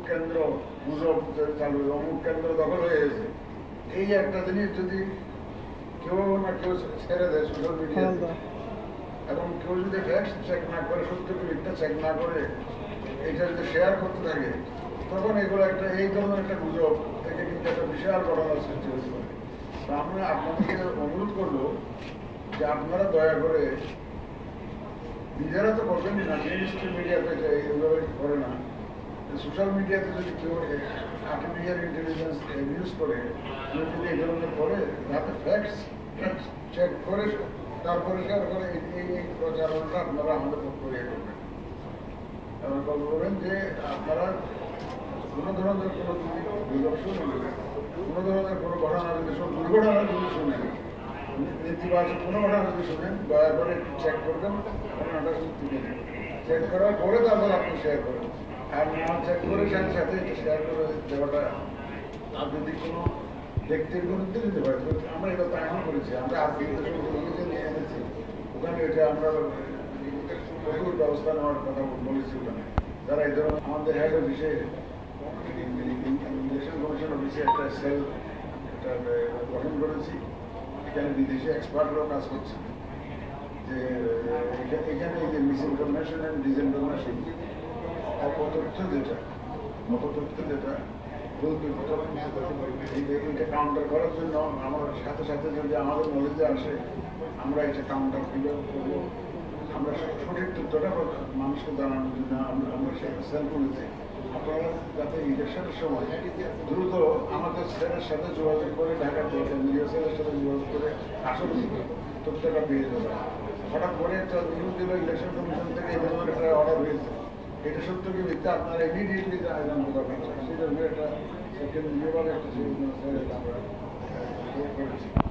কেন্দ্র গুজব চালু, অমুক কেন্দ্র দখল হয়ে গেছে, এই একটা জিনিস যদি কেউ না কেউ ছেড়ে দেয় সোশ্যাল মিডিয়াতে, এবং কেউ যদি ফ্যাক্ট চেক না করে, সত্যকে মিথ্যা চেক না করে এটা যদি শেয়ার করতে থাকে, তখন এগুলো একটা এই ধরনের একটা গুজব থেকে কিন্তু একটা বিশাল ঘটনার সৃষ্টি হতে পারে। তো আমরা আপনাদেরকে অনুরোধ করবো যে আপনারা দয়া করে, নিজেরা তো করবেন না, মেইন স্ট্রিম মিডিয়াতে এইভাবে করে না, সোশ্যাল মিডিয়াতে যদি কেউ আর্টিফিশিয়াল ইন্টেলিজেন্স ইউজ করে, কেউ যদি এই ধরনের করে, যাতে ফ্যাক্টস চেক করে তারপরে শেয়ার করে, এই প্রচারণাটা আপনারা আমাদের পক্ষ ইয়ে করবেন। এবং বলবেন যে আপনারা কোনো ধরনের কোনো বিদর্শন, কোনো ধরনের কোনো ঘটনা যদি দুর্ঘটনা যদি শুনেন, নেতিবাচক কোনো ঘটনা যদি শুনেন, দয়া করে একটু চেক করবেন, ঘটনাটা তুলে নেন, চেক করার পরে তারপর আপনি শেয়ার করেন। আর না চেক করে সাথে সাথে শেয়ার করে দেওয়াটা, আর যদি কোনো ব্যক্তির বিরুদ্ধে যদি হয়, আমরা এটা তো আইন করেছি, আমরা আজকে নিয়ে এনেছি, ওখানে এটা আমরা কঠোর ব্যবস্থা নেওয়ার কথা বলেছি। ওখানে যারা এই ধরনের আমাদের হেড অফিসে, ইলেকশন কমিশন অফিসে একটা সেল গঠন করেছি, এখানে বিদেশি এক্সপার্টরাও কাজ করছে, যে এখানে এই যে মিস ইনফরমেশন অ্যান্ড ডিসইনফরমেশন, অপতথ্য যেটা, অপতথ্য যেটা এইটা কাউন্টার করার জন্য আমার সাথে সাথে যদি আমাদের নলেজে আসে, আমরা এটা কাউন্টার কীভাবে করবো, আমরা সঠিক তথ্যটা মানুষকে জানানোর জন্য আমরা সেল করেছি। আপনারা যাতে ইলেকশনের সময় দ্রুত আমাদের সেলের সাথে যোগাযোগ করে, ঢাকার মিডিয়া সেলের সাথে যোগাযোগ করে আসল তথ্যটা পেয়ে যাবে। হঠাৎ করে একটা নিউজ দিল ইলেকশন কমিশন থেকে এই ধরনের একটা অর্ডার হয়েছে, এটা সত্য কি মিথ্যা আপনারা ইমিডিয়েটলি জানতে পারবেন। সেই জন্য একটা সেকেন্ড নিয়ে একটা